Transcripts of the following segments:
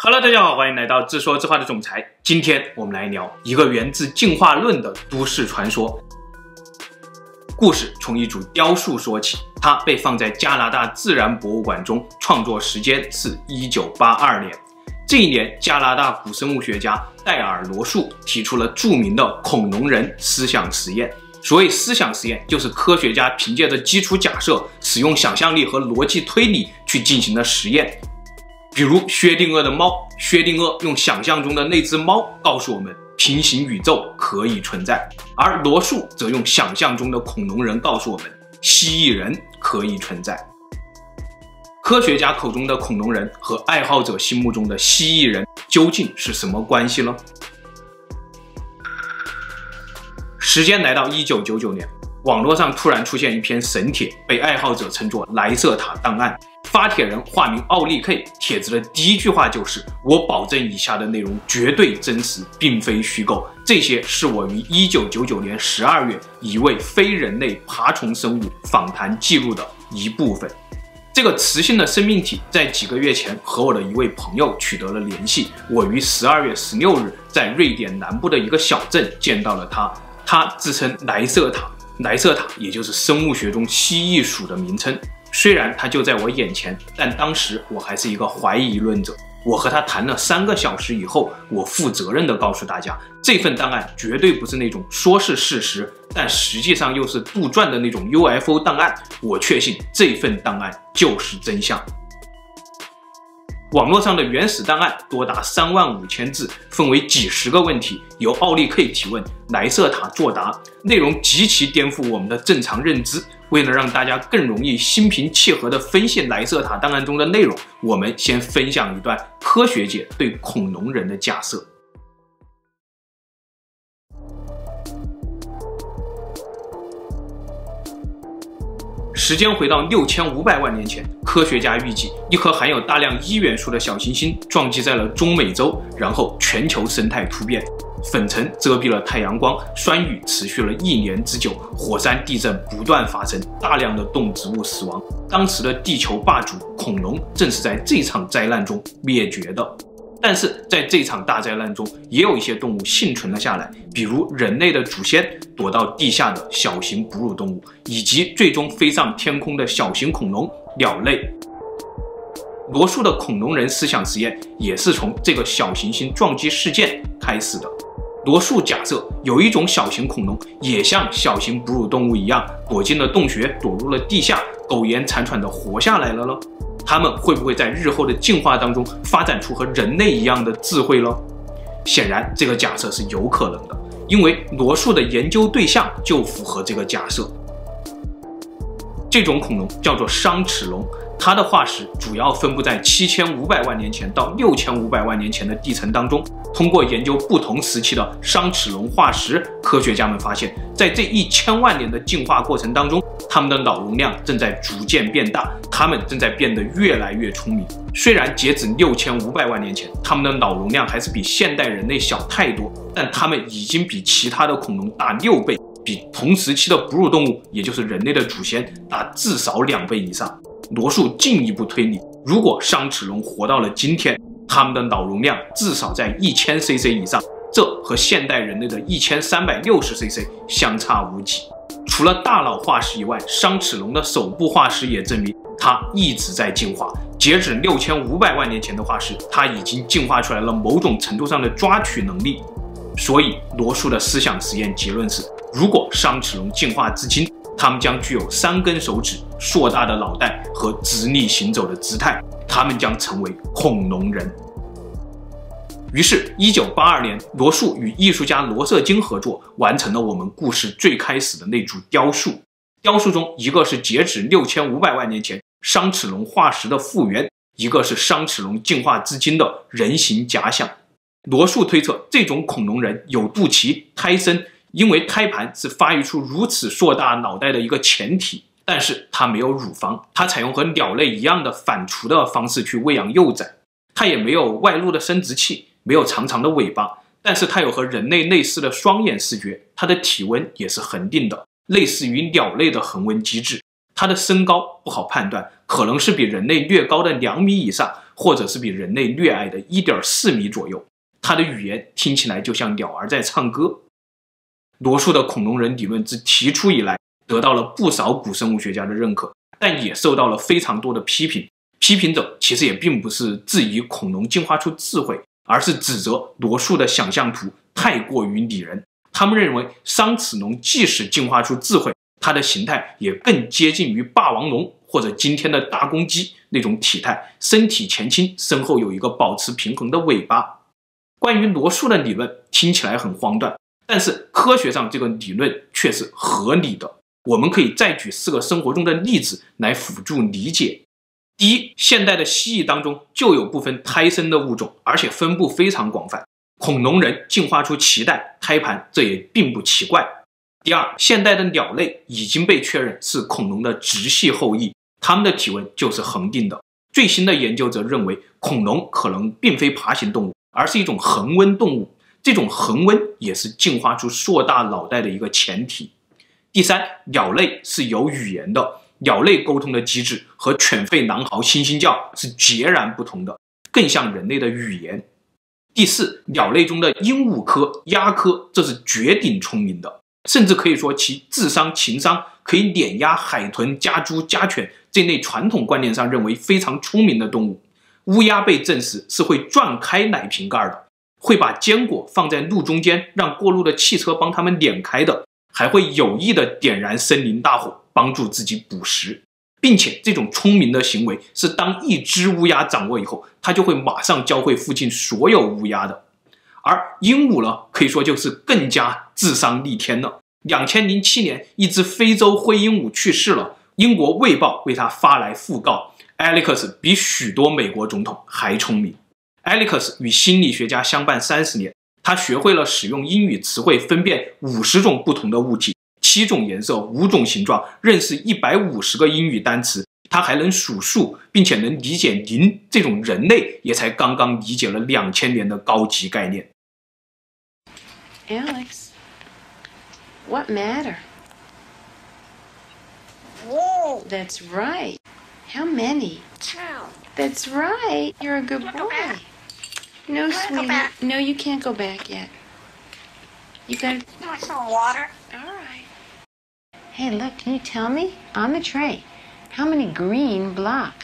Hello， 大家好，欢迎来到自说自话的总裁。今天我们来聊一个源自进化论的都市传说。故事从一组雕塑说起，它被放在加拿大自然博物馆中，创作时间是1982年。这一年，加拿大古生物学家戴尔·罗素提出了著名的恐龙人思想实验。所谓思想实验，就是科学家凭借着基础假设，使用想象力和逻辑推理去进行的实验。比如薛定谔的猫，薛定谔用想象中的那只猫告诉我们平行宇宙可以存在，而罗素则用想象中的恐龙人告诉我们蜥蜴人可以存在。科学家口中的恐龙人和爱好者心目中的蜥蜴人究竟是什么关系呢？时间来到1999年，网络上突然出现一篇神帖，被爱好者称作莱瑟塔档案。发帖人化名奥利 K， 帖子的第一句话就是“我保证以下的内容绝对真实，并非虚构。这些是我于1999年12月一位非人类爬虫生物访谈记录的一部分”。这个雌性的生命体在几个月前和我的一位朋友取得了联系，我于12月16日在瑞典南部的一个小镇见到了他。他自称莱瑟塔，莱瑟塔也就是生物学中蜥蜴属的名称。虽然他就在我眼前，但当时我还是一个怀疑论者。我和他谈了3个小时以后，我负责任地告诉大家，这份档案绝对不是那种说是事实，但实际上又是杜撰的那种 UFO 档案。我确信这份档案就是真相。网络上的原始档案多达35000字，分为几十个问题，由奥利 K 提问，莱瑟塔作答，内容极其颠覆我们的正常认知。为了让大家更容易心平气和地分析莱瑟塔档案中的内容，我们先分享一段科学界对恐龙人的假设。时间回到6500万年前，科学家预计一颗含有大量铱元素的小行星撞击在了中美洲，然后全球生态突变，粉尘遮蔽了太阳光，酸雨持续了1年之久，火山地震不断发生，大量的动植物死亡。当时的地球霸主恐龙正是在这场灾难中灭绝的。但是在这场大灾难中，也有一些动物幸存了下来，比如人类的祖先躲到地下的小型哺乳动物，以及最终飞上天空的小型恐龙、鸟类。罗素的恐龙人思想实验也是从这个小行星撞击事件开始的。罗素假设有一种小型恐龙也像小型哺乳动物一样躲进了洞穴，躲入了地下，苟延残喘地活下来了呢？他们会不会在日后的进化当中发展出和人类一样的智慧呢？显然这个假设是有可能的，因为罗素的研究对象就符合这个假设。这种恐龙叫做商齿龙，它的化石主要分布在7500万年前到6500万年前的地层当中。通过研究不同时期的商齿龙化石，科学家们发现，在这1000万年的进化过程当中，它们的脑容量正在逐渐变大，它们正在变得越来越聪明。虽然截止6500万年前，它们的脑容量还是比现代人类小太多，但它们已经比其他的恐龙大6倍，比同时期的哺乳动物，也就是人类的祖先，大至少2倍以上。罗素进一步推理，如果商齿龙活到了今天，它们的脑容量至少在1000cc 以上，这和现代人类的1360cc 相差无几。除了大脑化石以外，商齿龙的手部化石也证明它一直在进化。截止6500万年前的化石，它已经进化出来了某种程度上的抓取能力。所以罗素的思想实验结论是，如果商齿龙进化至今，它们将具有3根手指、硕大的脑袋和直立行走的姿态，它们将成为恐龙人。于是1982年，罗素与艺术家罗瑟金合作，完成了我们故事最开始的那组雕塑。雕塑中，一个是截止6500万年前商齿龙化石的复原，一个是商齿龙进化至今的人形假想。罗素推测，这种恐龙人有肚脐、胎生，因为胎盘是发育出如此硕大脑袋的一个前提，但是它没有乳房，它采用和鸟类一样的反刍的方式去喂养幼崽，它也没有外露的生殖器，没有长长的尾巴，但是它有和人类类似的双眼视觉，它的体温也是恒定的，类似于鸟类的恒温机制。它的身高不好判断，可能是比人类略高的2米以上，或者是比人类略矮的 1.4 米左右。它的语言听起来就像鸟儿在唱歌。罗素的恐龙人理论自提出以来，得到了不少古生物学家的认可，但也受到了非常多的批评。批评者其实也并不是质疑恐龙进化出智慧，而是指责罗素的想象图太过于拟人。他们认为商齿龙即使进化出智慧，它的形态也更接近于霸王龙或者今天的大公鸡那种体态，身体前倾，身后有一个保持平衡的尾巴。关于罗素的理论听起来很荒诞，但是科学上这个理论却是合理的。我们可以再举4个生活中的例子来辅助理解。第一，现代的蜥蜴当中就有部分胎生的物种，而且分布非常广泛。恐龙人进化出脐带、胎盘，这也并不奇怪。第二，现代的鸟类已经被确认是恐龙的直系后裔，它们的体温就是恒定的。最新的研究则认为，恐龙可能并非爬行动物，而是一种恒温动物。这种恒温也是进化出硕大脑袋的一个前提。第三，鸟类是有语言的，鸟类沟通的机制和犬吠、狼嚎、猩猩叫是截然不同的，更像人类的语言。第四，鸟类中的鹦鹉科、鸦科，这是绝顶聪明的，甚至可以说其智商、情商可以碾压海豚、家猪、家犬这类传统观念上认为非常聪明的动物。乌鸦被证实是会转开奶瓶盖的，会把坚果放在路中间，让过路的汽车帮它们碾开的，还会有意的点燃森林大火，帮助自己捕食。并且这种聪明的行为是当一只乌鸦掌握以后，它就会马上教会附近所有乌鸦的。而鹦鹉呢，可以说就是更加智商逆天了。2007年，一只非洲灰鹦鹉去世了，英国《卫报》为它发来讣告。Alex 比许多美国总统还聪明。Alex 与心理学家相伴30年，他学会了使用英语词汇分辨50种不同的物体、7种颜色、5种形状，认识150个英语单词。他还能数数，并且能理解0这种人类也才刚刚理解了2000年的高级概念。Alex, what matter? Whoa. That's right. How many? 2. That's right. You're a good Can I go boy. back? No, Can I go sweetie. back? No, you can't go back yet. You got. You want some water? All right. Hey, look. Can you tell me on the tray how many green block?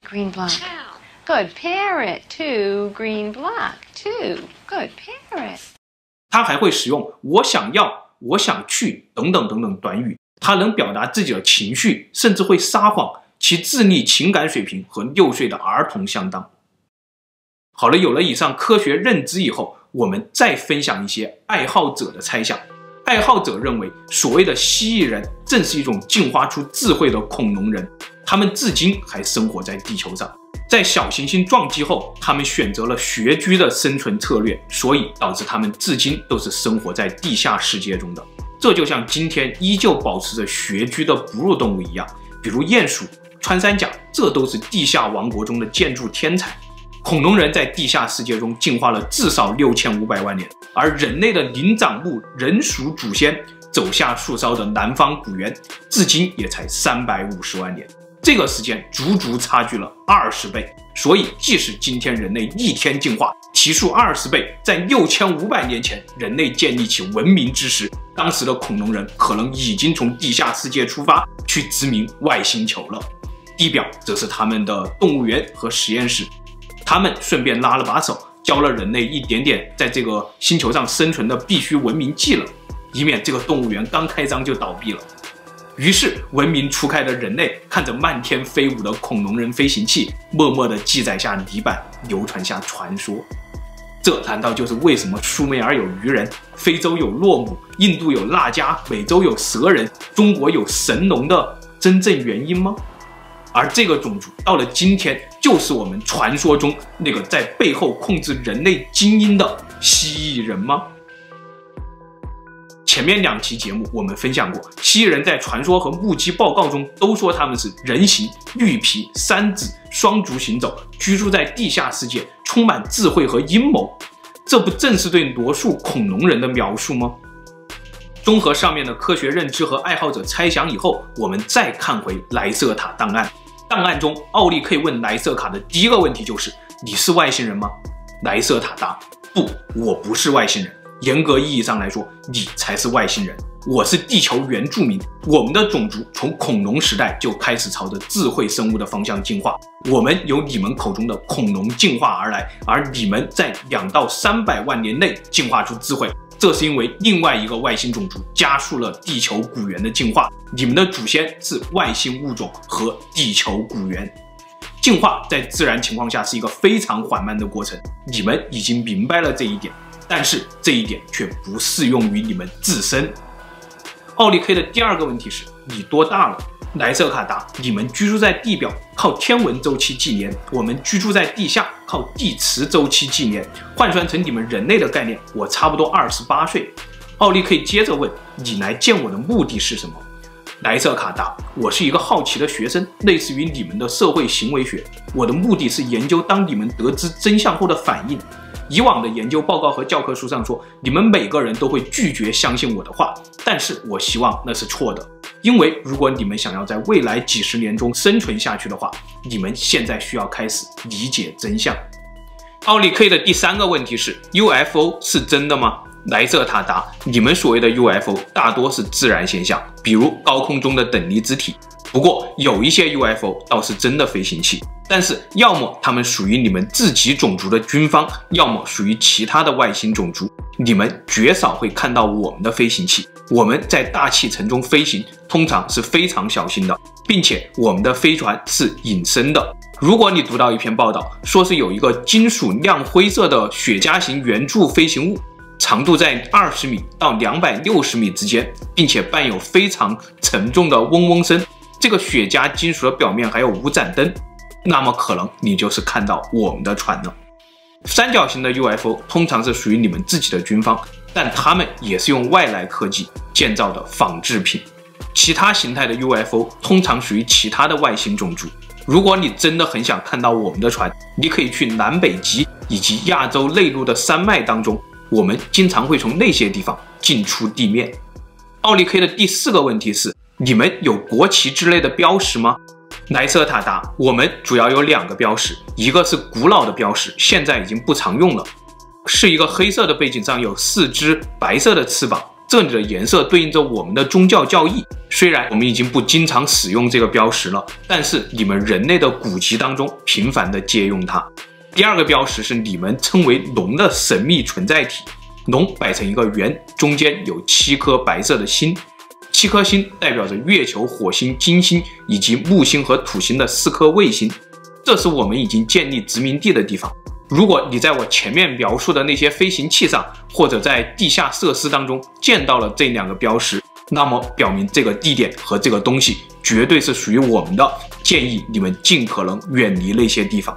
Green block. 2. Good parrot. 2 green block. 2 good parrot. 他还会使用我想要、我想去等等等等短语。他能表达自己的情绪，甚至会撒谎，其智力、情感水平和6岁的儿童相当。好了，有了以上科学认知以后，我们再分享一些爱好者的猜想。爱好者认为，所谓的蜥蜴人正是一种进化出智慧的恐龙人，他们至今还生活在地球上。在小行星撞击后，他们选择了穴居的生存策略，所以导致他们至今都是生活在地下世界中的。这就像今天依旧保持着穴居的哺乳动物一样，比如鼹鼠、穿山甲，这都是地下王国中的建筑天才。恐龙人在地下世界中进化了至少6500万年，而人类的灵长目人属祖先走下树梢的南方古猿，至今也才350万年。这个时间足足差距了20倍，所以即使今天人类逆天进化，提速20倍，在6500年前人类建立起文明之时，当时的恐龙人可能已经从地下世界出发去殖民外星球了。地表则是他们的动物园和实验室，他们顺便拉了把手，教了人类一点点在这个星球上生存的必须文明技能，以免这个动物园刚开张就倒闭了。于是文明初开的人类看着漫天飞舞的恐龙人飞行器，默默地记载下泥板，流传下传说。这难道就是为什么苏美尔有鱼人，非洲有洛姆，印度有腊加，美洲有蛇人，中国有神龙的真正原因吗？而这个种族到了今天，就是我们传说中那个在背后控制人类基因的蜥蜴人吗？前面2期节目我们分享过，蜥蜴人在传说和目击报告中都说他们是人形、绿皮、3指、双足行走，居住在地下世界，充满智慧和阴谋。这不正是对罗素恐龙人的描述吗？综合上面的科学认知和爱好者猜想以后，我们再看回莱瑟塔档案。档案中，奥利 K 问莱瑟卡的第一个问题就是：你是外星人吗？莱瑟塔答：不，我不是外星人。严格意义上来说，你才是外星人。我是地球原住民，我们的种族从恐龙时代就开始朝着智慧生物的方向进化。我们由你们口中的恐龙进化而来，而你们在2到300万年内进化出智慧。这是因为另外一个外星种族加速了地球古猿的进化。你们的祖先是外星物种和地球古猿。进化在自然情况下是一个非常缓慢的过程，你们已经明白了这一点，但是这一点却不适用于你们自身。奥利 K 的第二个问题是：你多大了？莱瑟卡答：你们居住在地表，靠天文周期计年；我们居住在地下，靠地磁周期计年。换算成你们人类的概念，我差不多28岁。奥利 K 接着问：你来见我的目的是什么？莱瑟卡答：我是一个好奇的学生，类似于你们的社会行为学。我的目的是研究当你们得知真相后的反应。以往的研究报告和教科书上说，你们每个人都会拒绝相信我的话，但是我希望那是错的，因为如果你们想要在未来几十年中生存下去的话，你们现在需要开始理解真相。奥利 K 的第三个问题是 UFO 是真的吗？莱瑟塔答：你们所谓的 UFO 大多是自然现象，比如高空中的等离子体。不过有一些 UFO 倒是真的飞行器，但是要么它们属于你们自己种族的军方，要么属于其他的外星种族。你们绝少会看到我们的飞行器。我们在大气层中飞行，通常是非常小心的，并且我们的飞船是隐身的。如果你读到一篇报道，说是有一个金属亮灰色的雪茄型圆柱飞行物，长度在20米到260米之间，并且伴有非常沉重的嗡嗡声。这个雪茄金属的表面还有5盏灯，那么可能你就是看到我们的船了。三角形的 UFO 通常是属于你们自己的军方，但它们也是用外来科技建造的仿制品。其他形态的 UFO 通常属于其他的外星种族。如果你真的很想看到我们的船，你可以去南北极以及亚洲内陆的山脉当中，我们经常会从那些地方进出地面。奥利 K 的第4个问题是：你们有国旗之类的标识吗？莱瑟塔答：我们主要有2个标识，一个是古老的标识，现在已经不常用了，是一个黑色的背景上有4只白色的翅膀，这里的颜色对应着我们的宗教教义。虽然我们已经不经常使用这个标识了，但是你们人类的古籍当中频繁地借用它。第2个标识是你们称为龙的神秘存在体，龙摆成一个圆，中间有7颗白色的星，7颗星代表着月球、火星、金星以及木星和土星的4颗卫星。这是我们已经建立殖民地的地方。如果你在我前面描述的那些飞行器上，或者在地下设施当中见到了这2个标识，那么表明这个地点和这个东西绝对是属于我们的，建议你们尽可能远离那些地方。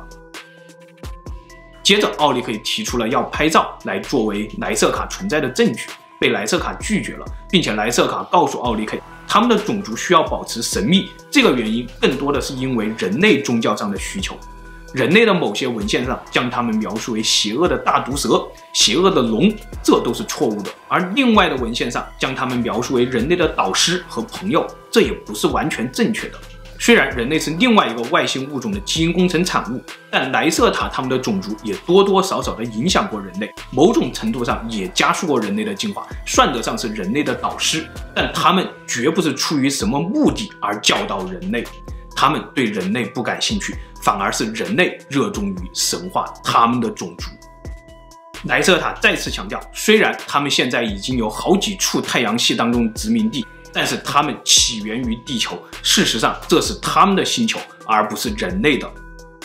接着奥利 K 提出了要拍照来作为莱瑟卡存在的证据，被莱瑟卡拒绝了，并且莱瑟卡告诉奥利 K， 他们的种族需要保持神秘，这个原因更多的是因为人类宗教上的需求。人类的某些文献上将他们描述为邪恶的大毒蛇、邪恶的龙，这都是错误的；而另外的文献上将他们描述为人类的导师和朋友，这也不是完全正确的。虽然人类是另外一个外星物种的基因工程产物，但莱瑟塔他们的种族也多多少少的影响过人类，某种程度上也加速过人类的进化，算得上是人类的导师。但他们绝不是出于什么目的而教导人类，他们对人类不感兴趣，反而是人类热衷于神化他们的种族。莱瑟塔再次强调，虽然他们现在已经有好几处太阳系当中的殖民地，但是他们起源于地球，事实上这是他们的星球，而不是人类的。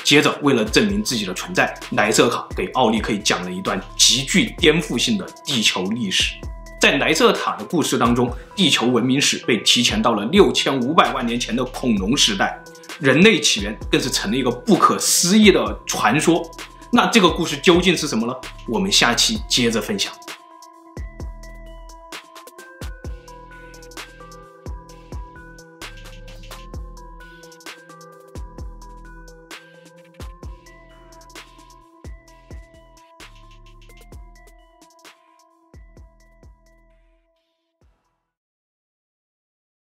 接着，为了证明自己的存在，莱瑟塔给奥利 K 讲了一段极具颠覆性的地球历史。在莱瑟塔的故事当中，地球文明史被提前到了6500万年前的恐龙时代，人类起源更是成了一个不可思议的传说。那这个故事究竟是什么呢？我们下期接着分享。